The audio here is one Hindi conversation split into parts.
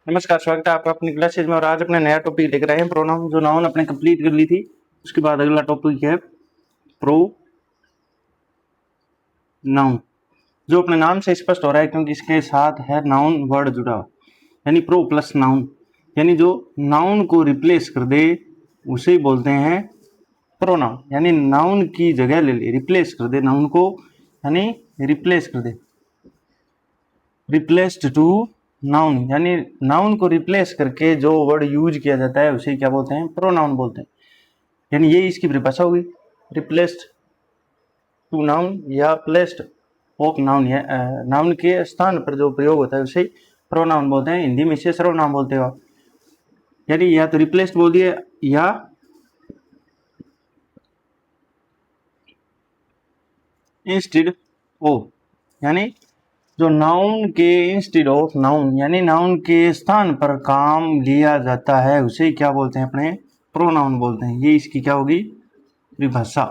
नमस्कार, स्वागत है आपका अपनी क्लासेज में। और आज अपने नया टॉपिक लेकर आए हैं प्रोनाउन। जो नाउन अपने कंप्लीट कर ली थी, उसके बाद अगला टॉपिक है प्रो नाउन, जो अपने नाम से स्पष्ट हो रहा है क्योंकि इसके साथ है नाउन वर्ड जुड़ा, यानी प्रो प्लस नाउन, यानी जो नाउन को रिप्लेस कर दे उसे ही बोलते हैं प्रोनाउन। यानी नाउन की जगह ले ले, रिप्लेस कर दे नाउन को, यानी रिप्लेस कर दे, रिप्लेस्ड टू नाउन, यानी नाउन को रिप्लेस करके जो वर्ड यूज किया जाता है उसे क्या बोलते हैं? प्रोनाउन बोलते हैं। यानी ये इसकी परिभाषा होगी, रिप्लेस्ड टू नाउन या प्लेस्ड ऑफ नाउन, या नाउन के स्थान पर जो प्रयोग होता है उसे प्रोनाउन बोलते हैं। हिंदी में इसे सर्वनाम बोलते हो आप। यानी या तो रिप्लेस्ड बोल दिए या इंस्टेड ऑफ, यानी जो नाउन के इंस्टेड ऑफ नाउन, यानी नाउन के स्थान पर काम लिया जाता है उसे क्या बोलते हैं? अपने प्रोनाउन बोलते हैं। ये इसकी क्या होगी? परिभाषा।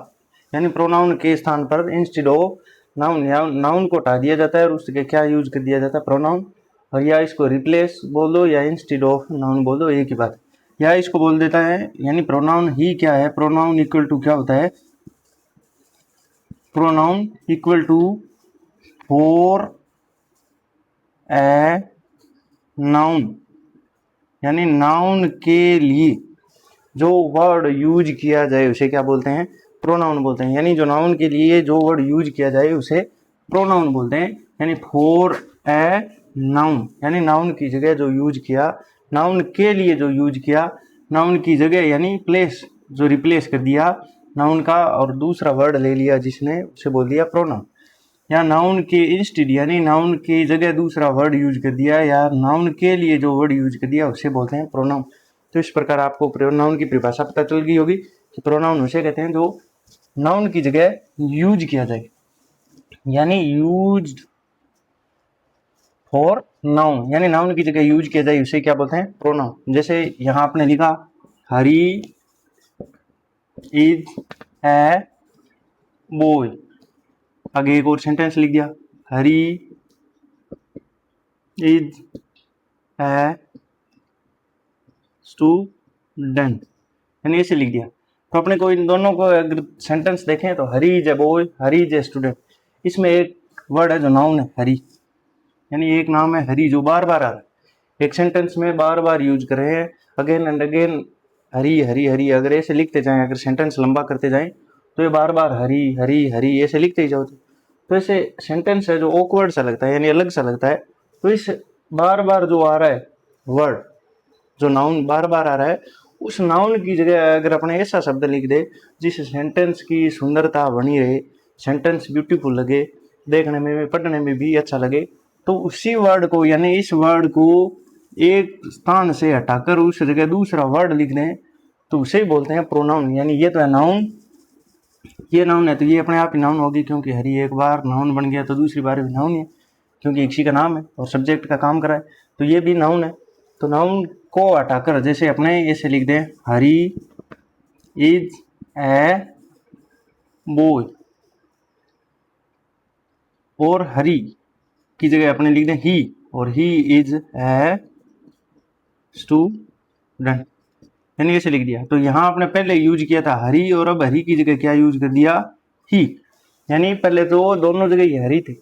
यानी प्रोनाउन के स्थान पर इंस्टेड ऑफ नाउन, या नाउन को हटा दिया जाता है और उसके क्या यूज कर दिया जाता है? प्रोनाउन। और या इसको रिप्लेस बोल दो या इंस्टेड ऑफ नाउन बोल दो, एक ही बात। या इसको बोल देता है, यानी प्रोनाउन ही क्या है? प्रोनाउन इक्वल टू क्या होता है? Pronoun equal to for a noun, यानी नाउन के लिए जो वर्ड यूज किया जाए उसे क्या बोलते हैं? प्रोनाउन बोलते हैं। यानी जो नाउन के लिए जो वर्ड यूज किया जाए उसे प्रोनाउन बोलते हैं। यानी फॉर ए नाउन, यानी नाउन की जगह जो यूज किया, नाउन के लिए जो यूज किया, नाउन की जगह यानी प्लेस, जो रिप्लेस कर दिया नाउन का और दूसरा वर्ड ले लिया जिसने, उसे बोल दिया प्रोनाउन। या नाउन के इंस्टेड, यानी नाउन की जगह दूसरा वर्ड यूज कर दिया, या नाउन के लिए जो वर्ड यूज कर दिया उसे बोलते हैं प्रोनाउन। तो इस प्रकार आपको प्रोनाउन की परिभाषा पता चल गई होगी कि प्रोनाउन उसे कहते हैं जो नाउन की जगह यूज किया जाए, यानी यूज्ड फॉर नाउन, यानी नाउन की जगह यूज किया जाए उसे क्या बोलते हैं? प्रोनाउन। जैसे यहां आपने लिखा हरी इज ए बॉय, आगे एक और सेंटेंस लिख दिया हरी इज ए स्टूडेंट, यानी ऐसे लिख दिया। तो अपने को इन दोनों को अगर सेंटेंस देखें तो Hari is a boy, Hari is a student, इसमें एक वर्ड है जो नाउन है हरी, यानी एक नाम है हरी जो बार बार आ रहा है, एक सेंटेंस में बार बार यूज कर रहे हैं, again and again Hari Hari Hari. अगर ऐसे लिखते जाएं, अगर सेंटेंस लंबा करते जाएं तो ये बार बार हरी हरी हरी ऐसे लिखते ही जाओ, तो ऐसे सेंटेंस है जो ऑकवर्ड सा लगता है, यानी अलग सा लगता है। तो इस बार बार जो आ रहा है वर्ड, जो नाउन बार बार आ रहा है, उस नाउन की जगह अगर अपने ऐसा शब्द लिख दे जिस सेंटेंस की सुंदरता बनी रहे, सेंटेंस ब्यूटीफुल लगे, देखने में पढ़ने में भी अच्छा लगे, तो उसी वर्ड को, यानी इस वर्ड को एक स्थान से हटाकर उस जगह दूसरा वर्ड लिख दें तो उसे बोलते हैं प्रोनाउन। यानी ये तो है नाउन, ये नाउन है तो ये अपने आप ही नाउन होगी, क्योंकि हरी एक बार नाउन बन गया तो दूसरी बार भी नाउन है, क्योंकि इसी का नाम है और सब्जेक्ट का काम कर रहा है, तो ये भी नाउन है। तो नाउन को हटाकर जैसे अपने ऐसे लिख दें हरी इज ए बॉय, और हरी की जगह अपने लिख दें ही, और ही इज ए स्टूडेंट, यानी ऐसे लिख दिया। तो यहाँ आपने पहले यूज किया था हरी और अब हरी की जगह क्या यूज कर दिया? ही। यानी पहले तो दोनों जगह ये हरी थे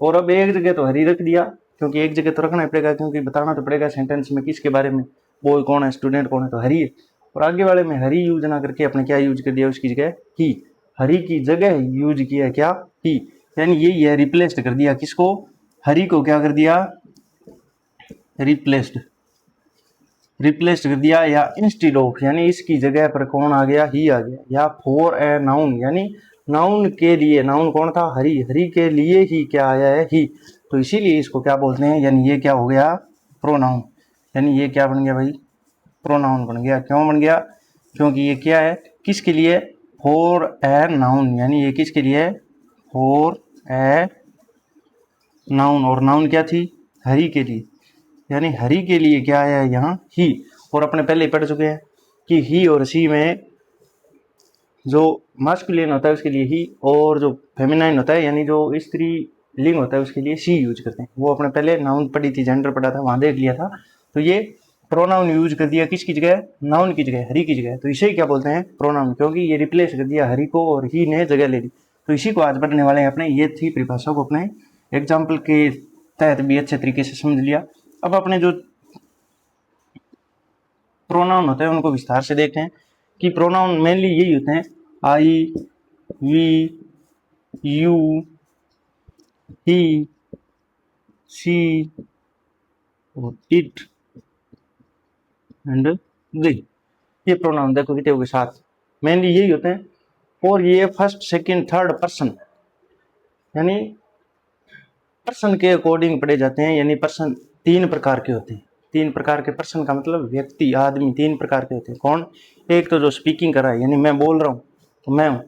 और अब एक जगह तो हरी रख दिया, क्योंकि एक जगह तो रखना पड़ेगा, क्योंकि बताना तो पड़ेगा सेंटेंस में किसके बारे में, बॉय कौन है, स्टूडेंट कौन है, तो हरी है। और आगे वाले में हरी यूज ना करके अपने क्या यूज कर दिया? उसकी जगह ही, हरी की जगह यूज किया क्या? ही। यानी यही है, रिप्लेस्ड कर दिया किसको? हरी को क्या कर दिया? रिप्लेस्ड, रिप्लेस कर दिया। या इंस्टेड ऑफ, यानी इसकी जगह पर कौन आ गया? ही आ गया। या फॉर ए नाउन, यानी नाउन के लिए, नाउन कौन था? हरी, हरी के लिए ही क्या आया है? ही। तो इसीलिए इसको क्या बोलते हैं? यानी ये क्या हो गया? प्रोनाउन। यानी ये क्या बन गया भाई? प्रोनाउन बन गया। क्यों बन गया? क्योंकि ये क्या है? किसके लिए? फॉर ए नाउन, यानी ये किसके लिए? फॉर ए नाउन, और नाउन क्या थी? हरी के लिए, यानी हरी के लिए क्या आया है यहाँ? ही। और अपने पहले पढ़ चुके हैं कि ही और सी में जो मास्कुलिन होता है उसके लिए ही, और जो फेमिनाइन होता है यानी जो स्त्री लिंग होता है उसके लिए सी यूज करते हैं। वो अपने पहले नाउन पढ़ी थी, जेंडर पढ़ा था, वहां देख लिया था। तो ये प्रोनाउन यूज कर दिया किसकी जगह, नाउन की जगह, हरी की जगह, तो इसे क्या बोलते हैं, प्रोनाउन, क्योंकि ये रिप्लेस कर दिया हरी को और ही ने जगह ले ली। तो इसी को आज पढ़ने वाले हैं अपने, ये थी परिभाषा को अपने एग्जाम्पल के तहत भी अच्छे तरीके से समझ लिया। अब अपने जो प्रोनाउन होते हैं उनको विस्तार से देखते हैं कि प्रोनाउन मेनली यही होते हैं, आई, वी, यू, ही, सी और इट एंड दे। ये प्रोनाउन देखो कितने के साथ मेनली यही होते हैं, और ये फर्स्ट सेकंड थर्ड पर्सन यानी पर्सन के अकॉर्डिंग पढ़े जाते हैं। यानी पर्सन 3 प्रकार के होते हैं। 3 प्रकार के पर्सन का मतलब व्यक्ति, आदमी 3 प्रकार के होते हैं। कौन? एक तो जो स्पीकिंग कर रहा है, यानी मैं बोल रहा हूँ तो मैं हूँ।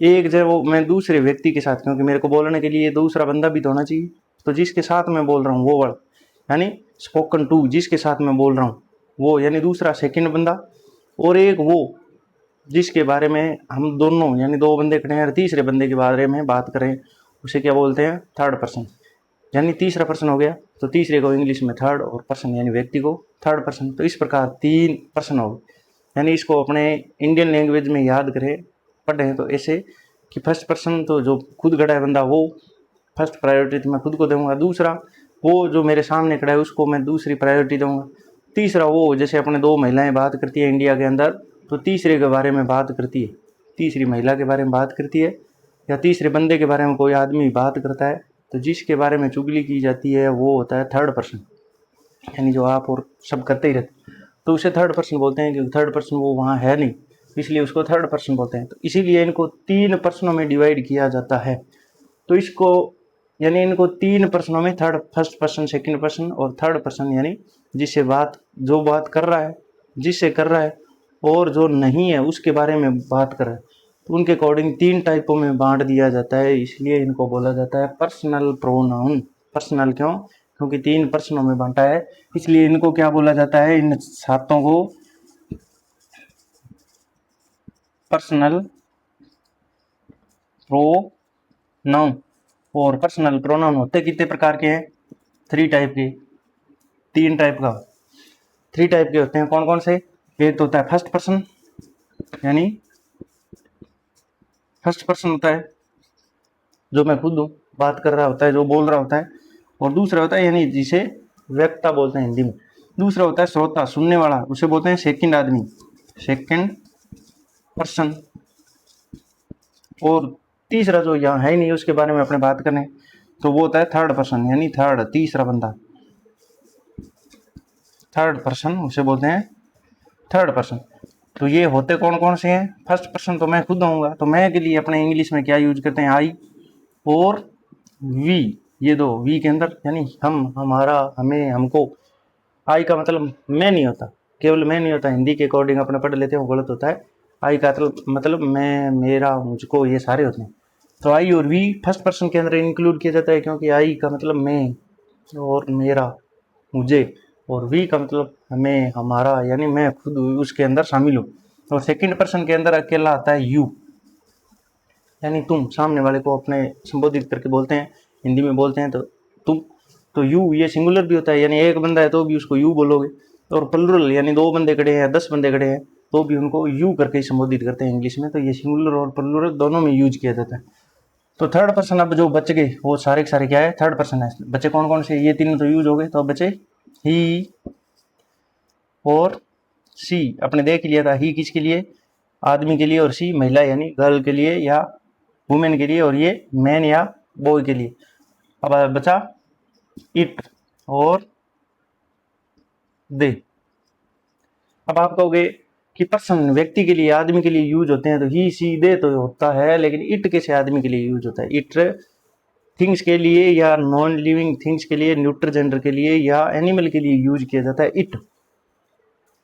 एक जो वो मैं दूसरे व्यक्ति के साथ, क्योंकि मेरे को बोलने के लिए दूसरा बंदा भी तो होना चाहिए, तो जिसके साथ मैं बोल रहा हूँ वो वर्ड, यानी स्पोकन टू, जिसके साथ मैं बोल रहा हूँ वो, यानी दूसरा सेकंड बंदा। और एक वो जिसके बारे में हम दोनों यानी 2 बंदे खड़े हैं और तीसरे बंदे के बारे में बात करें, उसे क्या बोलते हैं, थर्ड पर्सन, यानी तीसरा पर्सन हो गया। तो तीसरे को इंग्लिश में थर्ड, और पर्सन यानी व्यक्ति को थर्ड पर्सन। तो इस प्रकार 3 पर्सन हो गए। यानी इसको अपने इंडियन लैंग्वेज में याद करें, पढ़ें तो ऐसे कि फर्स्ट पर्सन तो जो खुद खड़ा है बंदा, वो फर्स्ट प्रायोरिटी तो मैं खुद को दूंगा। दूसरा वो जो मेरे सामने खड़ा है उसको मैं दूसरी प्रायोरिटी दूंगा। तीसरा वो, जैसे अपने 2 महिलाएं बात करती है इंडिया के अंदर, तो तीसरे के बारे में बात करती है, तीसरी महिला के बारे में बात करती है, या तीसरे बंदे के बारे में कोई आदमी बात करता है, तो जिसके बारे में चुगली की जाती है वो होता है थर्ड पर्सन, यानी जो आप और सब करते ही रहते, तो उसे थर्ड पर्सन बोलते हैं। क्योंकि थर्ड पर्सन वो वहाँ है नहीं, इसलिए उसको थर्ड पर्सन बोलते हैं। तो इसीलिए इनको 3 पर्सनों में डिवाइड किया जाता है। तो इसको यानी इनको 3 पर्सनों में, फर्स्ट पर्सन, सेकंड पर्सन और थर्ड पर्सन, यानी जिससे बात, जो बात कर रहा है, जिससे कर रहा है, और जो नहीं है उसके बारे में बात कर रहा है, तो उनके अकॉर्डिंग 3 टाइपों में बांट दिया जाता है। इसलिए इनको बोला जाता है पर्सनल प्रोनाउन। पर्सनल क्यों? क्योंकि 3 पर्सनों में बांटा है, इसलिए इनको क्या बोला जाता है, इन सातों को पर्सनल प्रोनाउन। और पर्सनल प्रोनाउन होते कितने प्रकार के हैं? 3 टाइप के, 3 टाइप का, 3 टाइप के होते हैं। कौन कौन से? एक तो होता है फर्स्ट पर्सन, यानी फर्स्ट पर्सन होता है जो मैं खुद हूँ, बात कर रहा होता है, जो बोल रहा होता है। और दूसरा होता है यानी जिसे वक्ता बोलते हैं हिंदी में। दूसरा होता है श्रोता, सुनने वाला, उसे बोलते हैं सेकंड आदमी, सेकंड पर्सन। और तीसरा जो यहाँ है ही नहीं उसके बारे में अपने बात करें तो वो होता है थर्ड पर्सन, यानी थर्ड, तीसरा बंदा, थर्ड पर्सन, उसे बोलते हैं थर्ड पर्सन। तो ये होते कौन कौन से हैं? फर्स्ट पर्सन तो मैं खुद आऊँगा, तो मैं के लिए अपने इंग्लिश में क्या यूज करते हैं, आई और वी, ये 2 वी के अंदर, यानी हम, हमारा, हमें, हमको। आई का मतलब मैं नहीं होता, केवल मैं नहीं होता, हिंदी के अकॉर्डिंग अपने पढ़ लेते हैं, वो गलत होता है। आई का मतलब मैं, मेरा, मुझको, ये सारे होते हैं। तो आई और वी फर्स्ट पर्सन के अंदर इंक्लूड किया जाता है, क्योंकि आई का मतलब मैं और मेरा, मुझे, और वी का मतलब हमें, हमारा, यानी मैं खुद उसके अंदर शामिल हूँ। और सेकंड पर्सन के अंदर अकेला आता है यू, यानी तुम, सामने वाले को अपने संबोधित करके बोलते हैं, हिंदी में बोलते हैं तो तुम। तो यू ये सिंगुलर भी होता है, यानी एक बंदा है तो भी उसको यू बोलोगे। और प्लुरल यानी 2 बंदे खड़े हैं, 10 बंदे खड़े हैं, तो भी उनको यू करके ही संबोधित करते हैं इंग्लिश में। तो ये सिंगुलर और प्लुरल दोनों में यूज किया जाता है। तो थर्ड पर्सन अब जो बच गए वो सारे के सारे क्या है, थर्ड पर्सन है। बचे कौन कौन से? ये 3 तो यूज हो गए, तो अब बचे ही और सी। अपने देख लिया था, ही किसके लिए, आदमी के लिए, और सी महिला यानी गर्ल के लिए या वुमेन के लिए, और ये मैन या बॉय के लिए। अब बचा इट और दे। अब आप कहोगे कि पर्सन व्यक्ति के लिए, आदमी के लिए यूज होते हैं, तो ही सी दे तो होता है, लेकिन इट कैसे आदमी के लिए यूज होता है? इट थिंग्स के लिए या नॉन लिविंग थिंग्स के लिए, न्यूट्रल जेंडर के लिए या एनिमल के लिए यूज किया जाता है इट।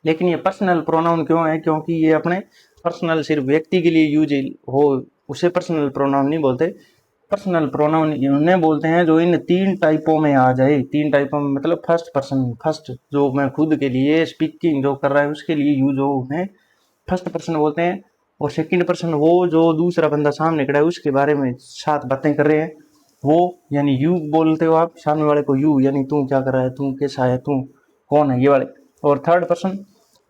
लेकिन ये पर्सनल प्रोनाउन क्यों है? क्योंकि ये अपने पर्सनल सिर्फ व्यक्ति के लिए यूज हो, उसे पर्सनल प्रोनाउन नहीं बोलते। पर्सनल प्रोनाउन उन्हें बोलते हैं जो इन 3 टाइपों में आ जाए। 3 टाइपों में मतलब फर्स्ट पर्सन, फर्स्ट जो मैं खुद के लिए स्पीकिंग जो कर रहा है उसके लिए यूज हो, उन्हें फर्स्ट पर्सन बोलते हैं। और सेकंड पर्सन वो जो दूसरा बंदा सामने खड़ा है उसके बारे में साथ बातें कर रहे हैं, वो यानी यू बोलते हो आप सामने वाले को, यू यानी तू क्या कर रहा है, तू कैसा है, तू कौन है, ये वाले। और थर्ड पर्सन,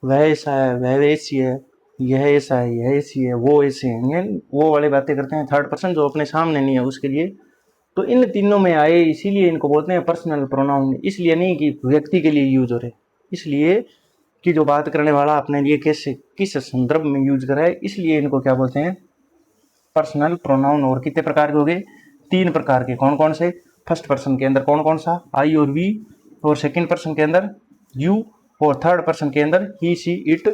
वह ऐसा है, वह ऐसी है, यह ऐसा है, यह ऐसी है, वो ऐसे हैं, यानी वो वाली बातें करते हैं थर्ड पर्सन, जो अपने सामने नहीं है उसके लिए। तो इन तीनों में आए, इसीलिए इनको बोलते हैं पर्सनल प्रोनाउन। इसलिए नहीं कि व्यक्ति के लिए यूज हो रहे, इसलिए कि जो बात करने वाला अपने लिए कैसे किस संदर्भ में यूज कर रहा है, इसलिए इनको क्या बोलते हैं, पर्सनल प्रोनाउन। और कितने प्रकार के हो गए, 3 प्रकार के। कौन कौन से, फर्स्ट पर्सन के अंदर कौन कौन सा, आई और वी, और सेकंड पर्सन के अंदर यू, और थर्ड पर्सन के अंदर ही, शी, इट,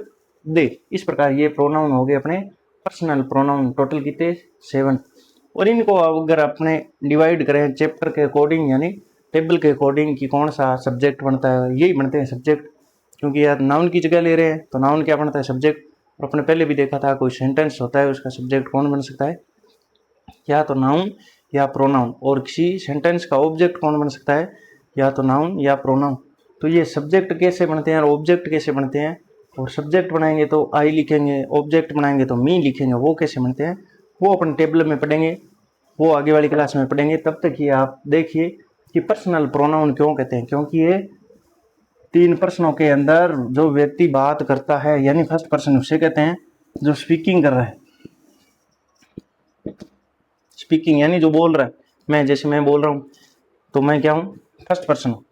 दे। इस प्रकार ये प्रोनाउन हो गए अपने पर्सनल प्रोनाउन। टोटल कितने, 7। और इनको अगर अपने डिवाइड करें चैप्टर के अकॉर्डिंग, यानी टेबल के अकॉर्डिंग कि कौन सा सब्जेक्ट बनता है, यही बनते हैं सब्जेक्ट, क्योंकि यार नाउन की जगह ले रहे हैं तो नाउन क्या बनता है, सब्जेक्ट। और अपने पहले भी देखा था, कोई सेंटेंस होता है उसका सब्जेक्ट कौन बन सकता है, या तो नाउन या प्रोनाउन। और किसी सेंटेंस का ऑब्जेक्ट कौन बन सकता है, या तो नाउन या प्रोनाउन। तो ये सब्जेक्ट कैसे बनते हैं और ऑब्जेक्ट कैसे बनते हैं, और सब्जेक्ट बनाएंगे तो आई लिखेंगे, ऑब्जेक्ट बनाएंगे तो मी लिखेंगे, वो कैसे बनते हैं वो अपन टेबल में पढ़ेंगे, वो आगे वाली क्लास में पढ़ेंगे। तब तक ये आप देखिए कि पर्सनल प्रोनाउन क्यों कहते हैं, क्योंकि ये 3 पर्सनों के अंदर जो व्यक्ति बात करता है, यानी फर्स्ट पर्सन उसे कहते हैं जो स्पीकिंग कर रहा है। स्पीकिंग यानी जो बोल रहा है, मैं जैसे मैं बोल रहा हूँ तो मैं क्या हूँ, फर्स्ट पर्सन हूँ।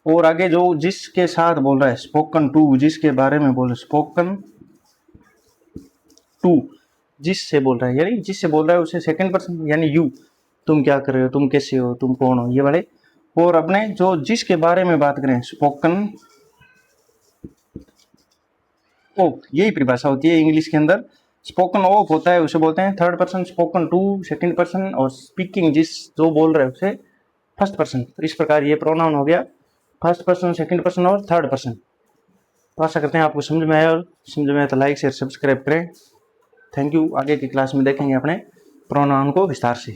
और आगे जो जिसके साथ बोल रहा है, स्पोकन टू, जिसके बारे में बोल रहा है, स्पोकन टू, जिससे बोल रहा है, यानी जिससे बोल रहा है उसे सेकंड पर्सन, यानी यू, तुम क्या कर रहे हो, तुम कैसे हो, तुम कौन हो, ये वाले। और अपने जो जिसके बारे में बात करें, स्पोकन ऑफ, यही परिभाषा होती है इंग्लिश के अंदर। स्पोकन ऑफ होता है उसे बोलते हैं third person, spoken to second person, और स्पीकिंग जिस जो बोल रहा है उसे फर्स्ट पर्सन। तो इस प्रकार ये प्रोनाउन हो गया फर्स्ट पर्सन, सेकंड पर्सन और थर्ड पर्सन। तो आशा करते हैं आपको समझ में आया, और समझ में आया तो लाइक शेयर सब्सक्राइब करें। Thank you. आगे की क्लास में देखेंगे अपने प्रोनाउन को विस्तार से।